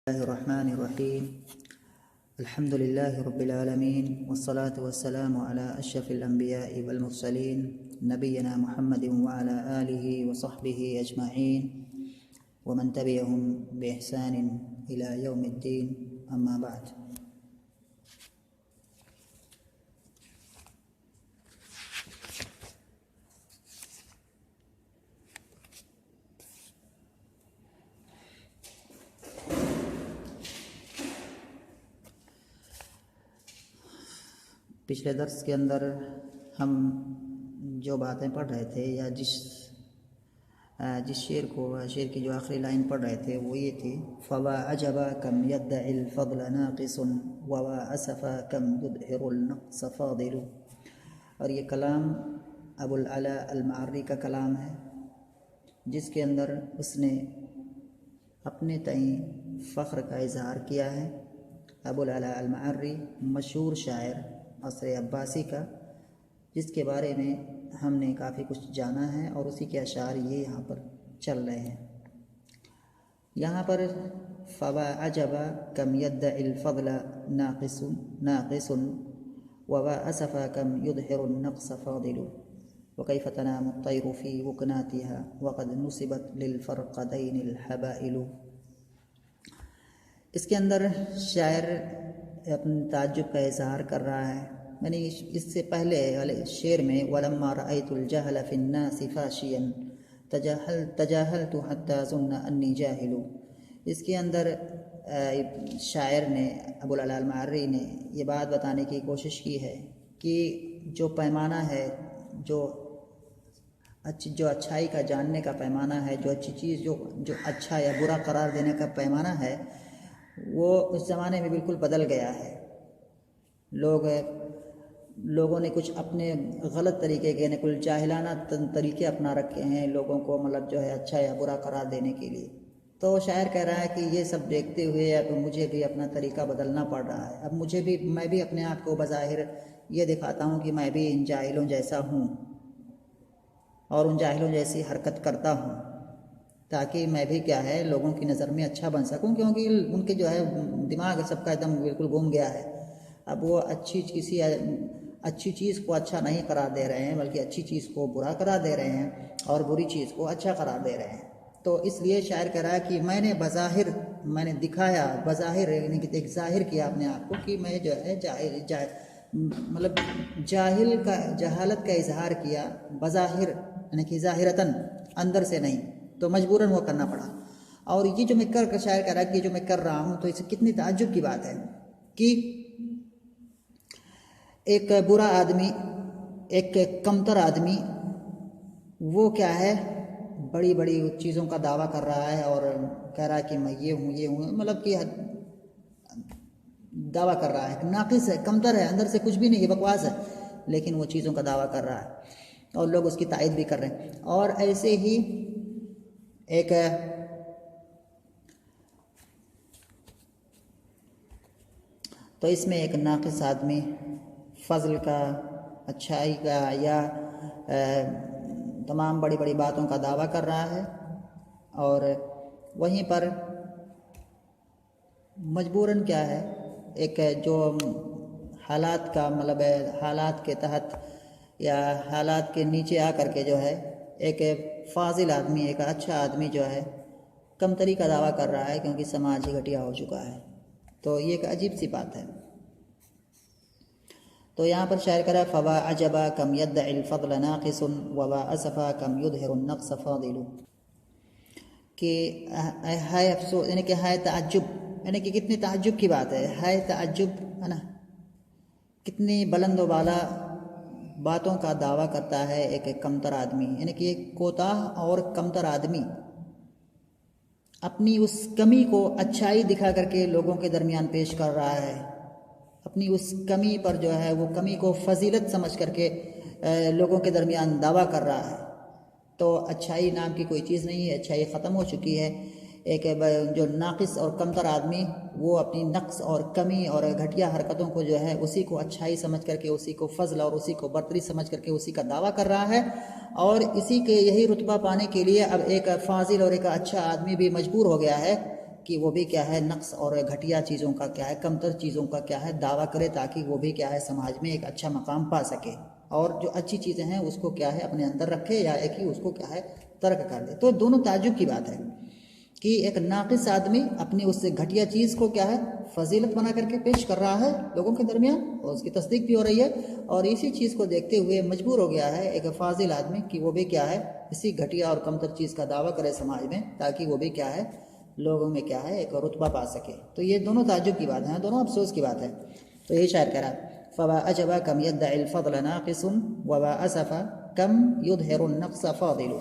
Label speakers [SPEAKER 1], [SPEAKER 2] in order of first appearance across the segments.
[SPEAKER 1] الله الرحمن الرحيم. الحمد لله رب العالمين، والصلاة والسلام على أشرف الأنبياء والمرسلين نبينا محمد وعلى آله وصحبه أجمعين ومن تبعهم بإحسان إلى يوم الدين. أما بعد. پچھلے درس کے اندر ہم جو باتیں پڑھ رہے تھے یا جس شعر کی جو آخری لائن پڑھ رہے تھے وہ یہ تھی: فوا عجبا کم يدعي الفضل ناقص ووا اسفا کم يظهر النقص فاضل. اور یہ کلام ابو العلا المعری کا کلام ہے، جس کے اندر اس نے اپنے تئیں فخر کا اظہار کیا ہے. ابو العلا المعری مشہور شاعر عصر عباسی کا، جس کے بارے میں ہم نے کافی کچھ جانا ہے، اور اسی کے اشعار یہ یہاں پر چل رہے ہیں. یہاں پر فوا عجبا کم يدعي الفضل ناقص ووا اسفا کم يظهر النقص فاضل وكيف تنام الطير في وكناتها وقد نصبت للفرقدين الحبائل. اس کے اندر شاعر اپنے تعجب کا اظہار کر رہا ہے. میں نے اس سے پہلے والے شعر میں وَلَمَّا رَأَيْتُ الْجَهْلَ فِي النَّاسِ فَاشِيًا تَجَاهَلْتُ حَتَّى ظُنَّ أَنِّي جَاهِلُ. اس کے اندر شاعر نے، ابو العلا المعری نے، یہ بات بتانے کی کوشش کی ہے کہ جو پیمانہ ہے، جو اچھائی کا جاننے کا پیمانہ ہے، جو اچھی چیز جو اچھا یا برا قرار دینے کا پیمانہ ہے، وہ اس زمانے میں بالکل بدل گیا ہے. لوگوں نے کچھ اپنے غلط طریقے کے، کل جاہلانہ طریقے اپنا رکھے ہیں لوگوں کو جو ہے اچھا یا برا قرار دینے کے لیے. تو شاعر کہہ رہا ہے کہ یہ سب دیکھتے ہوئے اب مجھے بھی اپنا طریقہ بدلنا پڑ رہا ہے. اب میں بھی اپنے آپ کو بظاہر یہ دکھاتا ہوں کہ میں بھی ان جاہلوں جیسا ہوں اور ان جاہلوں جیسی حرکت کرتا ہوں، تاکہ میں بھی کیا ہے لوگوں کی نظر میں اچھا بن سکوں، کیونکہ ان کے جو ہے دماغ سب کا ایک دم بالکل گم گیا ہے. اب وہ اچھی چیز کو اچھا نہیں قرار دے رہے ہیں، بلکہ اچھی چیز کو برا قرار دے رہے ہیں اور بری چیز کو اچھا قرار دے رہے ہیں. تو اس لیے شاعر کہہ رہا ہے کہ میں نے دکھایا بظاہر، یعنی کہ ایک ظاہر کیا اپنے آپ کو کہ میں جو ہے جہالت کا اظہار کیا بظاہر، یعنی کہ ظاہرتاً، اندر سے نہیں، تو مجبوراً وہ کرنا پڑا. اور یہ جو میں شاعر کہہ رہا ہے کہ جو میں کر رہا ہوں، تو اس سے کتنی تعجب کی بات ہے کہ ایک برا آدمی، ایک کمتر آدمی، وہ کیا ہے بڑی بڑی چیزوں کا دعویٰ کر رہا ہے اور کہہ رہا ہے کہ میں یہ ہوں، مطلب کہ دعویٰ کر رہا ہے، ناقص ہے، کمتر ہے، اندر سے کچھ بھی نہیں ہے، بکواس ہے، لیکن وہ چیزوں کا دعویٰ کر رہا ہے اور لوگ اس کی تائید بھی کر رہے ہیں. اور ایسے ہی ایک تو اس میں ایک ناقص آدمی فضل کا، اچھائی کا یا تمام بڑی بڑی باتوں کا دعویٰ کر رہا ہے، اور وہیں پر مجبوراً کیا ہے ایک جو حالات کا مطلب حالات کے تحت یا حالات کے نیچے آ کر کے جو ہے ایک فاضل آدمی، ایک اچھا آدمی جو ہے کمتری کا دعویٰ کر رہا ہے، کیونکہ سماج ہی گھٹیا ہو چکا ہے. تو یہ ایک عجیب سی بات ہے. تو یہاں پر شاعر کہہ رہا ہے فوا عجبا کم يدعي الفضل ناقص ووا اسفا کم يظهر النقص فاضل، کہ ہے افسوس، یعنی کہ ہے تعجب، یعنی کہ کتنی تعجب کی بات ہے تعجب ہے نا، کتنی بلند و بالا باتوں کا دعویٰ کرتا ہے ایک کمتر آدمی، یعنی کہ ایک کوتاہ اور کمتر آدمی اپنی اس کمی کو اچھائی دکھا کر کے لوگوں کے درمیان پیش کر رہا ہے، اپنی اس کمی پر جو ہے وہ کمی کو فضیلت سمجھ کر کے لوگوں کے درمیان دعویٰ کر رہا ہے. تو اچھائی نام کی کوئی چیز نہیں ہے، اچھائی ختم ہو چکی ہے. ایک جو ناقص اور کمتر آدمی، وہ اپنی نقص اور کمی اور گھٹیا حرکتوں کو جو ہے اسی کو اچھائی سمجھ کر کے، اسی کو فضل اور اسی کو برتری سمجھ کر کے اسی کا دعویٰ کر رہا ہے. اور اسی کے یہی رتبہ پانے کے لیے اب ایک فاضل اور ایک اچھا آدمی بھی مجبور ہو گیا ہے کہ وہ بھی کیا ہے نقص اور گھٹیا چیزوں کا کیا ہے کمتر چیزوں کا کیا ہے دعویٰ کرے تاکہ وہ بھی کیا ہے سماج میں ایک اچھا مقام پا سکے، اور جو اچھی چیزیں ہیں اس کو کیا ہے اپنے اندر رکھے یا ایک ہی اس کو کیا ہے ترک کر دے۔ تو دونوں تعجب کی بات ہے کہ ایک ناقص آدمی اپنی اس سے گھٹیا چیز کو کیا ہے فضیلت بنا کر کے پیش کر رہا ہے لوگوں کے درمیان، اور اس کی تصدیق بھی ہو رہی ہے، اور اسی چیز کو دیکھتے ہوئے مجبور ہو گیا ہے ایک فاضل آدمی کہ وہ بھی کیا ہے اسی گھٹیا اور کمتر چیز کا دعویٰ کرے سماج میں تاکہ وہ بھی کیا ہے لوگوں میں کیا ہے ایک رتبہ پا سکے۔ تو یہ دونوں تعجب کی بات ہے، دونوں افسوس کی بات ہے۔ تو یہی شاعر کہہ رہا ہے فوا عجبا کم يدعي الفضل ناقص ووا اسفا کم يظهر النقص فاضل۔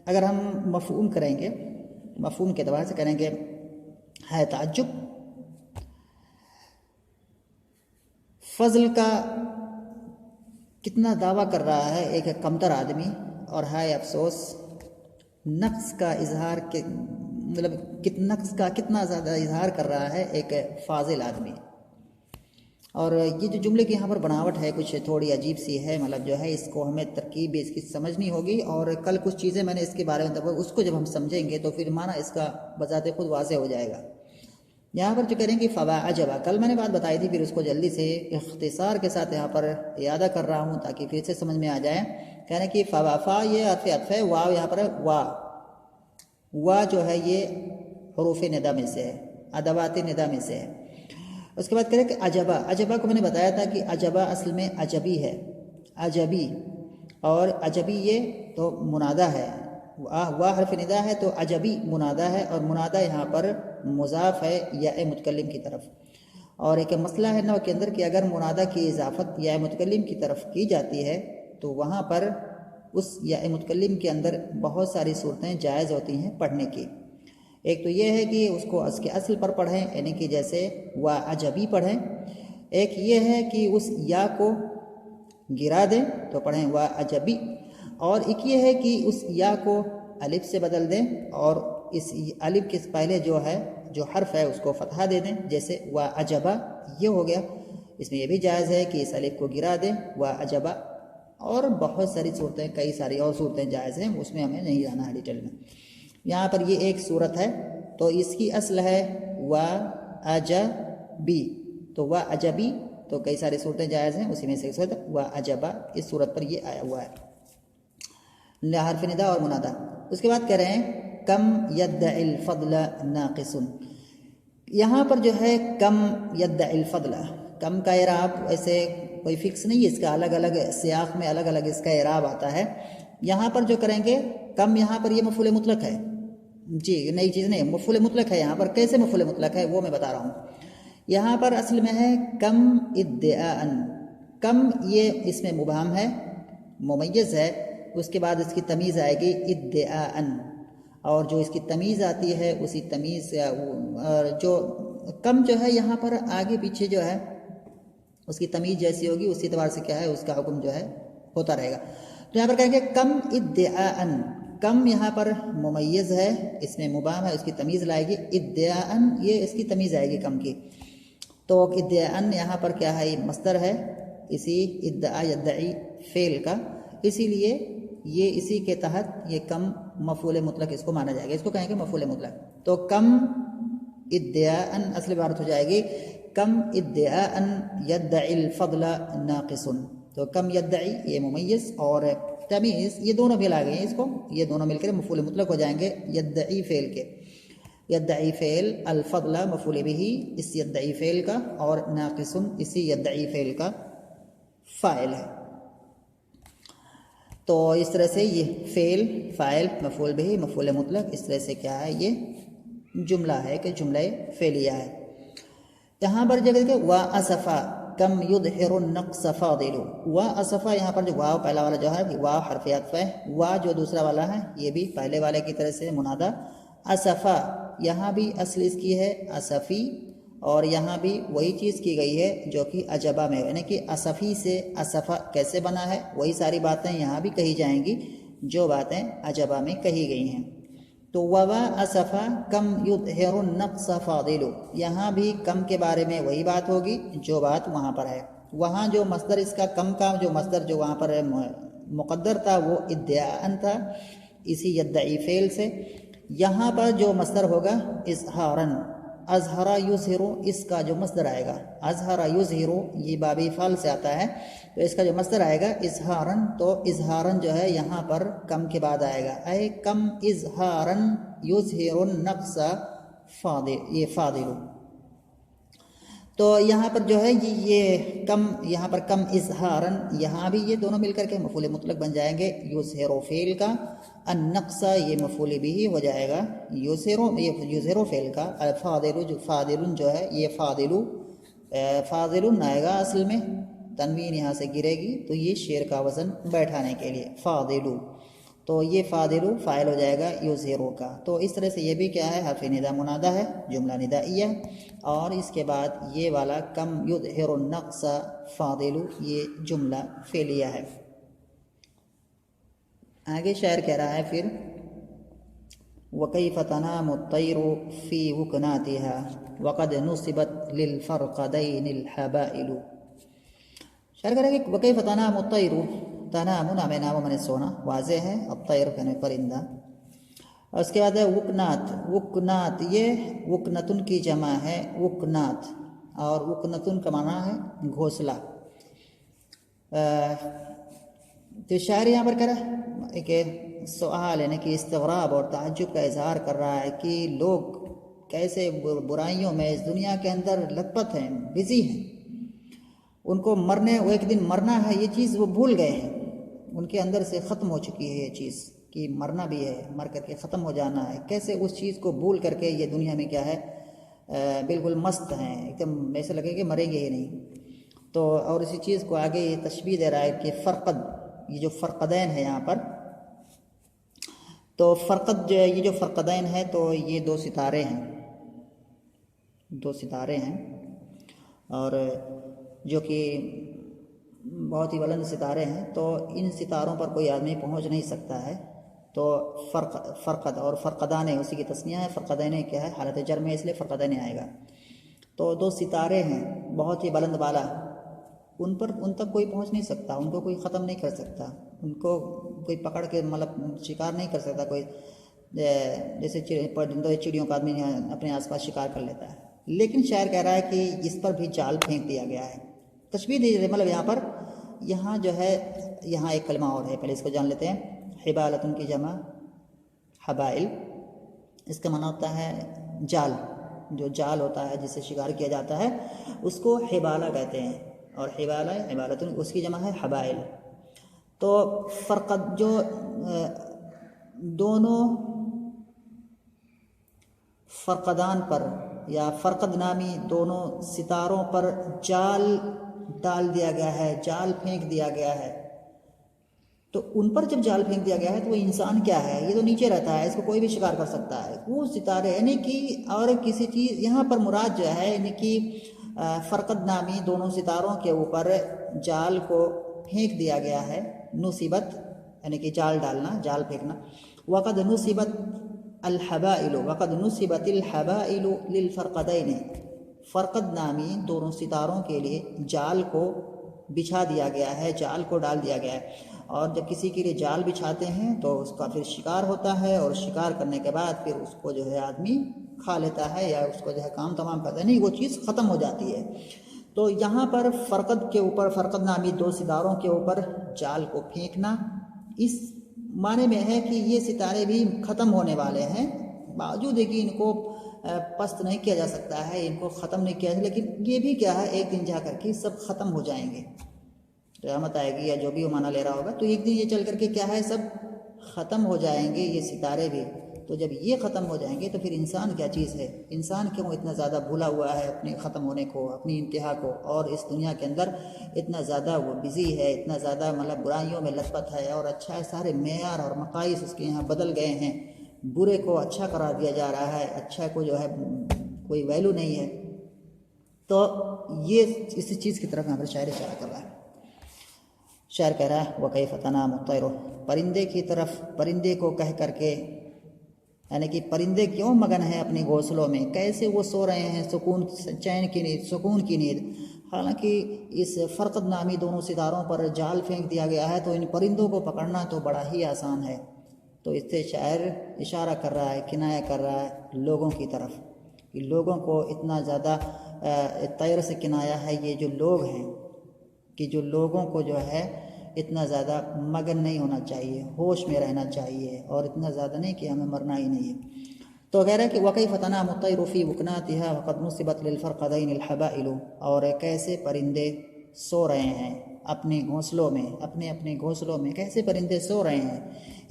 [SPEAKER 1] اگر ہم مفہوم کریں گے، مفہوم کے اعتبار سے کریں گے ہے تعجب، فضل کا کتنا دعویٰ کر رہا ہے ایک کمتر آدمی، اور ہے افسوس نقص کا اظہار مطلب نقص کا کتنا زیادہ اظہار کر رہا ہے ایک فاضل آدمی۔ اور یہ جو جملے کی یہاں پر بناوٹ ہے کچھ تھوڑی عجیب سی ہے، مطلب جو ہے اس کو ہمیں ترکیب اس کی سمجھنی ہوگی، اور کل کچھ چیزیں میں نے اس کے بارے میں اس کو جب ہم سمجھیں گے تو پھر معنی اس کا بذات خود واضح ہو جائے گا۔ یہاں پر جو کریں گے فوا عجبا، کل میں نے بات بتائی تھی، پھر اس کو جلدی سے اختصار کے ساتھ یہاں پر اعادہ کر رہا ہوں تاکہ پھر سے سمجھ میں آ جائے۔ کہنے کہ فوا فا یہ عطف ہے، واو یہاں پر وا جو ہے یہ حروف ندا میں سے ہے، ادوات ندا میں سے ہے۔ اس کے بعد کریں کہ عجبا، عجبا کو میں نے بتایا تھا کہ عجبا اصل میں عجبی ہے، عجبی، اور عجبی یہ تو منادہ ہے، وا حرف ندا ہے تو عجبی منادہ ہے، اور منادہ یہاں پر مضاف ہے یا متکلم کی طرف۔ اور ایک مسئلہ ہے نحو کے اندر کہ اگر منادہ کی اضافت یا متکلم کی طرف کی جاتی ہے تو وہاں پر اس یا متکلم کے اندر بہت ساری صورتیں جائز ہوتی ہیں پڑھنے کی۔ ایک تو یہ ہے کہ اس کو اس کے اصل پر پڑھیں، یعنی کہ جیسے وا عجبی پڑھیں، ایک یہ ہے کہ اس یا کو گرا دیں تو پڑھیں وا عجبی، اور ایک یہ ہے کہ اس یا کو الف سے بدل دیں اور اس الف کے پہلے جو ہے جو حرف ہے اس کو فتحہ دے دیں، جیسے وا عجبا یہ ہو گیا۔ اس میں یہ بھی جائز ہے کہ اس الف کو گرا دیں وا عجبا، اور بہت ساری صورتیں، کئی ساری اور صورتیں جائز ہیں، اس میں ہمیں نہیں جانا ہے ڈیٹیل میں۔ یہاں پر یہ ایک صورت ہے تو اس کی اصل ہے وا عجبی، تو وا عجبی تو کئی ساری صورتیں جائز ہیں، اسی میں سے صورت وا عجبا، اس صورت پر یہ آیا ہوا ہے حرف ندا اور منادہ۔ اس کے بعد کہہ رہے ہیں کم یدعی الفضل ناقص، یہاں پر جو ہے کم یدعی الفضل، کم کا اعراب ایسے کوئی فکس نہیں ہے، اس کا الگ الگ سیاق میں الگ الگ اس کا اعراب آتا ہے۔ یہاں پر جو کریں گے کم، یہاں پر یہ مفعول مطلق ہے، جی نئی چیز نہیں، مفعول مطلق ہے یہاں پر۔ کیسے مفعول مطلق ہے وہ میں بتا رہا ہوں۔ یہاں پر اصل میں ہے کم ادعاء، کم یہ اس میں مبہم ہے، ممیز ہے، اس کے بعد اس کی تمیز آئے گی ادعاء، اور جو اس کی تمیز آتی ہے اسی تمیز جو کم جو ہے یہاں پر آگے پیچھے جو ہے اس کی تمیز جیسی ہوگی اسی اعتبار سے کیا ہے اس کا حکم جو ہے ہوتا رہے گا۔ تو یہاں پر کہیں گے کم ادعاء، کم یہاں پر ممیز ہے، اس میں مبہم ہے، اس کی تمیز لائے گی ادعاء، یہ اس کی تمیز آئے گی کم کی۔ تو ادعاء یہاں پر کیا ہے مصدر ہے اسی ادعا یدعی فعل کا، اسی لیے یہ اسی کے تحت یہ کم مفعول مطلق اس کو مانا جائے گا، اس کو کہیں گے مفعول مطلق۔ تو کم ادعاء اصل عبارت ہو جائے گی کم ادعاء یدعی الفضل ناقص، تو کم یدعی یہ ممیز اور تمیز یہ دونوں ملا گئے ہیں، اس کو یہ دونوں مل کر مفعول مطلق ہو جائیں گے یدعی فعل کے، یدعی فعل، الفضل مفعول به اس یدعی فعل کا، اور ناقص اسی یدعی فعل کا فاعل ہے۔ تو اس طرح سے یہ فعل، فاعل، مفعول به، مفعول مطلق، اس طرح سے کیا ہے یہ جملہ ہے کہ جملہ فعلیہ ہے۔ یہاں پر جگہ کہ وا اسفا کم یظہر النقص فاضل، وا اسفا یہاں پر جو واو پہلا والا جو ہے وا حرف عطف ہے، وا جو دوسرا والا ہے یہ بھی پہلے والے کی طرح سے منادہ، اسفا یہاں بھی اصل اس کی ہے اسفی، اور یہاں بھی وہی چیز کی گئی ہے جو کہ عجبہ میں، یعنی کہ اسفی سے اسفا کیسے بنا ہے وہی ساری باتیں یہاں بھی کہی جائیں گی جو باتیں عجبہ میں کہی گئی ہیں۔ تو ووا اسفا کم یظہر النقص فاضل، یہاں بھی کم کے بارے میں وہی بات ہوگی جو بات وہاں پر ہے۔ وہاں جو مصدر اس کا کم کا جو مصدر جو وہاں پر مقدر تھا وہ ادعاء تھا اسی یدعی فعل سے، یہاں پر جو مصدر ہوگا اظہارن، اظہرا یظہرو، اس کا جو مصدر آئے گا اظہرا یظہرو، یہ بابی فعل سے آتا ہے، تو اس کا جو مصدر آئے گا اظہارن، تو اظہارن جو ہے یہاں پر کم کے بعد آئے گا، اے کم اظہارن یظہر النقص فاضل، یہ فاضل. تو یہاں پر جو ہے یہ کم، یہاں پر کم اظہارن، یہاں بھی یہ دونوں مل کر کے مفعول مطلق بن جائیں گے، یظہر فعل کا، النقص یہ مفعول بھی ہو جائے گا، یظہر فعل کا، الفاضل جو فاضل جو ہے یہ فاضل آئے گا اصل میں، تنوین یہاں سے گرے گی تو یہ شعر کا وزن بیٹھانے کے لیے فاضل، تو یہ فاضل فاعل ہو جائے گا یظہرو کا. تو اس طرح سے یہ بھی کیا ہے حرف ندا منادہ ہے، جملہ ندائیہ، اور اس کے بعد یہ والا کم یظہر النقص فاضل یہ جملہ فعلیہ ہے. آگے شاعر کہہ رہا ہے پھر وَكَيْفَ تَنَامُ الطَّيْرُ فِي وُكْنَاتِهَا وَقَدْ نُصِبَتْ لِلْفَرْقَدَيْنِ الْحَبَائِلُ. شاعر کہہ رہا ہے کہ وَكَيْفَ تَنَامُ الطَّيْرُ، تنام نام نام من سونا واضح ہے، الطیر کہنے پرندہ. اور اس کے بعد ہے وکنات، وکنات یہ وکنتن کی جمع ہے وکنات، اور وکنتن کا معنی ہے گھونسلہ. تو شاعر یہاں پر کر رہا ہے کہ سوال یعنی کہ استغراب اور تعجب کا اظہار کر رہا ہے کہ لوگ کیسے برائیوں میں اس دنیا کے اندر لت پت ہیں، بزی ہیں، ان کو مرنے، وہ ایک دن مرنا ہے یہ چیز وہ بھول گئے ہیں، ان کے اندر سے ختم ہو چکی ہے یہ چیز کہ مرنا بھی ہے، مر کر کے ختم ہو جانا ہے. کیسے اس چیز کو بھول کر کے یہ دنیا میں کیا ہے بالکل مست ہیں، ایک دم ایسے لگے کہ مریں گے ہی نہیں. تو اور اسی چیز کو آگے یہ تشبیہ دے رہا ہے کہ فرقد، یہ جو فرقدین ہے یہاں پر، تو فرقد جو ہے، یہ جو فرقدین ہے تو یہ دو ستارے ہیں، دو ستارے ہیں، اور جو کہ بہت ہی بلند ستارے ہیں. تو ان ستاروں پر کوئی آدمی پہنچ نہیں سکتا ہے. تو فرقد اور فرقدان اسی کی تسنیہ ہے، فرقدین کیا ہے حالت جر میں، اس لیے فرقدین آئے گا. تو دو ستارے ہیں بہت ہی بلند بالا، ان تک کوئی پہنچ نہیں سکتا، ان کو کوئی ختم نہیں کر سکتا، ان کو کوئی پکڑ کے مطلب شکار نہیں کر سکتا کوئی، جیسے پرندوں چڑیوں کا آدمی اپنے آس پاس شکار کر لیتا ہے. لیکن شاعر کہہ رہا ہے کہ اس پر بھی جال پھینک دیا گیا ہے. تشبیہ دیجیے، مطلب یہاں پر یہاں جو ہے یہاں ایک کلمہ اور ہے، پہلے اس کو جان لیتے ہیں. حبالتن کی جمع حبائل، اس کا معنی ہوتا ہے جال، جو جال ہوتا ہے جس سے شکار کیا جاتا ہے اس کو حبالہ کہتے ہیں، اور حبالتن اس کی جمع ہے حبائل. تو فرقد جو دونوں فرقدان پر یا فرقد نامی دونوں ستاروں پر جال ڈال دیا گیا ہے، جال پھینک دیا گیا ہے. تو ان پر جب جال پھینک دیا گیا ہے تو وہ انسان کیا ہے، یہ تو نیچے رہتا ہے، اس کو کوئی بھی شکار کر سکتا ہے. وہ ستارے یعنی کہ اور کسی چیز، یہاں پر مراد جو ہے یعنی کہ فرقد نامی دونوں ستاروں کے اوپر جال کو پھینک دیا گیا ہے. نصیبت یعنی کہ جال ڈالنا، جال پھینکنا. وقد نصیبت الحبائل، وقد نصیبت الحبائل للفرقدین، فرقد نامی دونوں ستاروں کے لیے جال کو بچھا دیا گیا ہے، جال کو ڈال دیا گیا ہے. اور جب کسی کے لیے جال بچھاتے ہیں تو اس کا پھر شکار ہوتا ہے، اور شکار کرنے کے بعد پھر اس کو جو ہے آدمی کھا لیتا ہے، یا اس کو جو ہے کام تمام کرتا ہے، نہیں وہ چیز ختم ہو جاتی ہے. تو یہاں پر فرقد کے اوپر، فرقد نامی دو ستاروں کے اوپر جال کو پھینکنا اس معنی میں ہے کہ یہ ستارے بھی ختم ہونے والے ہیں، باوجود ہے کہ ان کو پست نہیں کیا جا سکتا ہے، ان کو ختم نہیں کیا جائے، لیکن یہ بھی کیا ہے ایک دن جا کر کے سب ختم ہو جائیں گے، قیامت آئے گی یا جو بھی وہ معنی لے رہا ہوگا، تو ایک دن یہ چل کر کے کیا ہے سب ختم ہو جائیں گے یہ ستارے بھی. تو جب یہ ختم ہو جائیں گے تو پھر انسان کیا چیز ہے، انسان کیوں اتنا زیادہ بھولا ہوا ہے اپنے ختم ہونے کو، اپنی انتہا کو، اور اس دنیا کے اندر اتنا زیادہ وہ بزی ہے، اتنا زیادہ مطلب برائیوں میں لت پت ہے، اور اچھا سارے معیار اور مقائص اس کے یہاں بدل گئے ہیں، برے کو اچھا قرار دیا جا رہا ہے، اچھا کو جو ہے کوئی ویلو نہیں ہے. تو یہ اسی چیز کی طرف یہاں پر شاعر اشارہ کر رہا ہے. شاعر کہہ رہا ہے وَكَيْفَ تَنَامُ الطَّيْرُ، پرندے کی طرف، پرندے کو کہہ کر کے، یعنی کہ پرندے کیوں مگن ہیں اپنے گھونسلوں میں، کیسے وہ سو رہے ہیں سکون، چین کی نیند، سکون کی نیند. حالانکہ اس فرقد نامی دونوں ستاروں پر جال پھینک دیا گیا ہے، تو ان پرندوں کو پکڑنا تو بڑا ہی آسان ہے. تو اس سے شاعر اشارہ کر رہا ہے، کنایہ کر رہا ہے لوگوں کی طرف کہ لوگوں کو اتنا زیادہ طیر سے کنایا ہے یہ جو لوگ ہیں کہ جو لوگوں کو جو ہے اتنا زیادہ مگن نہیں ہونا چاہیے، ہوش میں رہنا چاہیے، اور اتنا زیادہ نہیں کہ ہمیں مرنا ہی نہیں ہے۔ تو کہہ رہا ہے کہ وَكَيْفَ تَنَامُ الطَّيْرُ فِي وُكْنَاتِهَا وَقَدْ نُصِبَتْ لِلْفَرْقَدَيْنِ الْحَبَائِلُ، اور کیسے پرندے سو رہے ہیں اپنے گھونسلوں میں، اپنے گھونسلوں میں کیسے پرندے سو رہے ہیں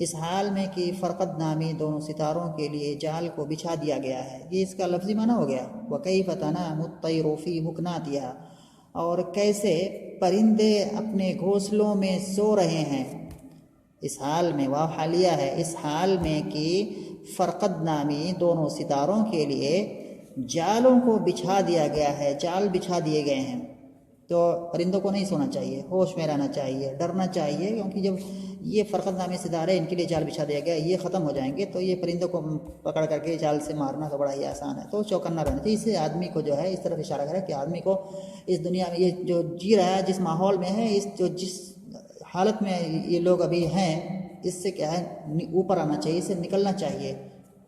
[SPEAKER 1] اس حال میں کہ فرقد نامی دونوں ستاروں کے لیے جال کو بچھا دیا گیا ہے۔ یہ اس کا لفظی معنی ہو گیا وَكَيْفَ تَنَامُ الطَّيْرُ فِي وُكْنَاتِهَا، اور کیسے پرندے اپنے گھونسلوں میں سو رہے ہیں اس حال میں، واو حالیہ ہے، اس حال میں کہ فرقد نامی دونوں ستاروں کے لیے جالوں کو بچھا دیا گیا ہے، جال بچھا دیے گئے ہیں۔ تو پرندوں کو نہیں سونا چاہیے، ہوش میں رہنا چاہیے، ڈرنا چاہیے، کیونکہ جب یہ فرقد نامی ستارے ان کے لیے جال بچھا دیا گیا یہ ختم ہو جائیں گے تو یہ پرندوں کو پکڑ کر کے جال سے مارنا تو بڑا ہی آسان ہے، تو چوکنا رہنا چاہیے۔ اس سے آدمی کو جو ہے اس طرف اشارہ کرے کہ آدمی کو اس دنیا میں یہ جو جی رہا ہے، جس ماحول میں ہے، جس حالت میں یہ لوگ ابھی ہیں، اس سے کیا ہے اوپر آنا چاہیے، اس سے نکلنا چاہیے،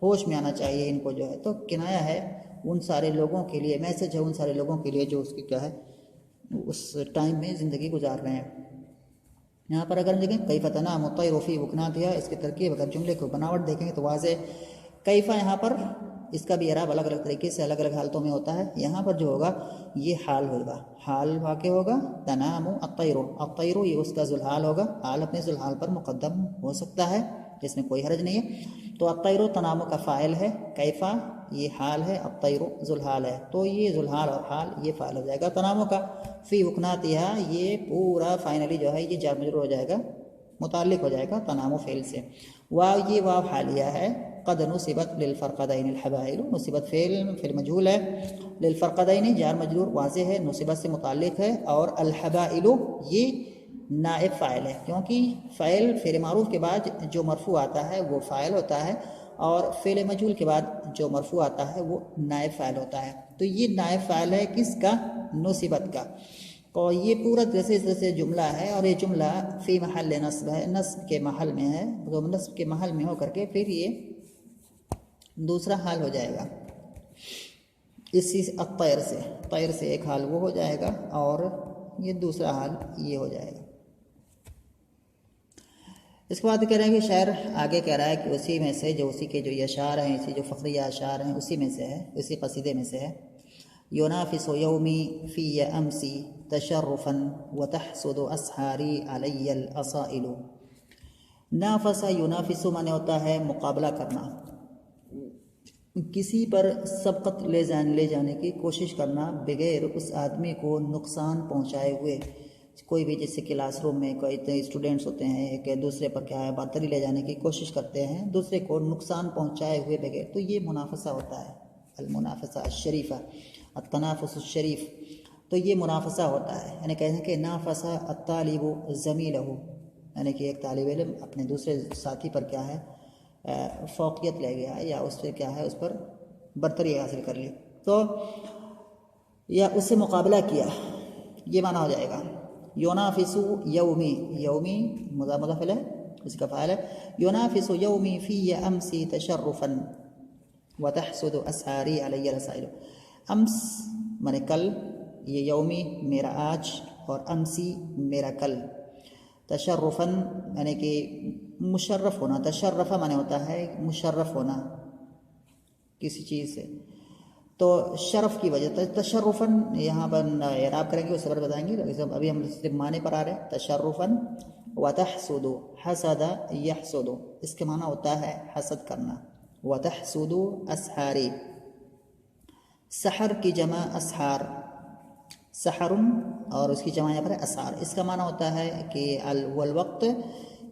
[SPEAKER 1] ہوش میں آنا چاہیے ان کو جو ہے۔ تو کنایا ہے ان سارے لوگوں کے لیے، میسج ہے ان سارے لوگوں کے لیے جو اس کی کیا ہے اس ٹائم میں زندگی گزار رہے ہیں۔ یہاں پر اگر ہم دیکھیں کیف تنام الطیر فی وکناتہا، اس کی ترکیب اگر جملے کو بناوٹ دیکھیں تو واضح کیفا یہاں پر اس کا بھی اعراب الگ الگ طریقے سے الگ الگ حالتوں میں ہوتا ہے۔ یہاں پر جو ہوگا یہ حال ہوگا، حال واقع ہوگا تنام الطیر، الطیر یہ اس کا ذوالحال ہوگا، حال اپنے ذوالحال پر مقدم ہو سکتا ہے، اس میں کوئی حرج نہیں ہے۔ تو الطیر تنام کا فاعل ہے، کیفا یہ حال ہے، الطیر ذوالحال ہے، تو یہ ذوالحال اور حال یہ فاعل ہو جائے گا۔ تنام کا فی وکناتہا یہ پورا فائنلی جو ہے یہ جار مجرور ہو جائے گا، متعلق ہو جائے گا تنام فعل سے۔ واو یہ واو حالیہ ہے، قد نصبت للفرقدین الحبائل، نصبت فعل مجہول ہے، للفرقدین جار مجرور واضح ہے، نصبت سے متعلق ہے، اور الحبائل یہ نائب فاعل ہے، کیونکہ فعل معروف کے بعد جو مرفوع آتا ہے وہ فاعل ہوتا ہے، اور فعل مجہول کے بعد جو مرفوع آتا ہے وہ نائب فاعل ہوتا ہے۔ تو یہ نائب فاعل ہے کس کا؟ نصبت کا۔ اور یہ پورا جیسے جملہ ہے، اور یہ جملہ فی محل نصب ہے، نصب کے محل میں ہے، تو نصب کے محل میں ہو کر کے پھر یہ دوسرا حال ہو جائے گا اسی الطیر سے، طیر سے ایک حال وہ ہو جائے گا اور یہ دوسرا حال یہ ہو جائے گا۔ اس کے بعد کہہ رہے ہیں کہ شاعر آگے کہہ رہا ہے کہ اسی میں سے جو اسی کے جو یہ اشعار ہیں، اسی جو فقریہ اشعار ہیں اسی میں سے ہے، اسی قصیدے میں سے ہے۔ ينافس يومي في أمسي تشرفا وتحسد أسحاري علي الأصائل۔ نافس ينافس معنی ہوتا ہے مقابلہ کرنا، کسی پر سبقت لے جانے کی کوشش کرنا بغیر اس آدمی کو نقصان پہنچائے ہوئے۔ کوئی بھی جیسے کلاس روم میں کوئی اسٹوڈنٹس ہوتے ہیں کہ دوسرے پر کیا ہے برتری لے جانے کی کوشش کرتے ہیں، دوسرے کو نقصان پہنچائے ہوئے بغیر، تو یہ منافسہ ہوتا ہے، المنافسہ الشریفہ، التنافس الشریف، تو یہ منافسہ ہوتا ہے۔ یعنی کہتے ہیں کہ نافسہ الطالب زمیلہ، یعنی کہ ایک طالب علم اپنے دوسرے ساتھی پر کیا ہے فوقیت لے گیا یا اس سے کیا ہے اس پر برتری حاصل کر لی، تو یا اس سے مقابلہ کیا، یہ معنی ہو جائے گا۔ یونافس یومی، یومی مضاف ہے اس کا فاعل ہے، یونافس یومی فی امسی تشرفا وتحسد اسحاری علی الرسائل۔ امس مانے کل، یہ یومی میرا آج، اور امسی میرا کل، تشرفاً یعنی کہ مشرف ہونا، تشرفہ مانے ہوتا ہے مشرف ہونا کسی چیز سے، تو شرف کی وجہ تشرفاً یہاں پر اعراب کریں گے اس پر بتائیں گے، ابھی ہم صرف معنی پر آ رہے ہیں۔ تشرفاً وتحسد، حسد یحسد، اس کے معنی ہوتا ہے حسد کرنا۔ وتحسد اسحاری، سحر کی جمع اسحار، سحر اور اس کی جمع یہاں پر اسحار، اس کا معنی ہوتا ہے کہ والوقت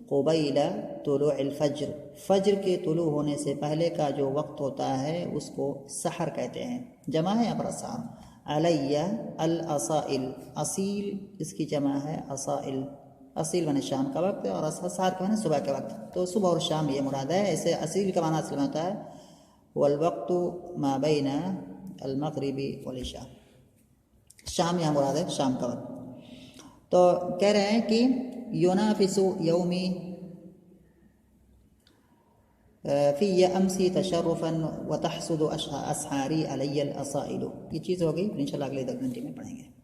[SPEAKER 1] قبیل طلوع الفجر، فجر کے طلوع ہونے سے پہلے کا جو وقت ہوتا ہے اس کو سحر کہتے ہیں، جمع ہے یہاں پر اسحار۔ علیہ الاصائل، اصیل اس کی جمع ہے اصائل، اصیل معنی شام کا وقت اور اسحار کا معنی صبح کے وقت، تو صبح اور شام یہ مراد ہے۔ اسے اصیل کا معنی اصل میں ہوتا ہے والوقت ما بین المغربی والعشاء، شام یہاں مراد ہے شام کا وقت۔ تو کہہ رہے ہیں کہ یونافس یومی فی امسی تشرفا وتحسد اسحاری علی الاصائل. یہ چیز ہو گئی، پھر انشاءاللہ اگلے 10 گھنٹے میں پڑھیں گے.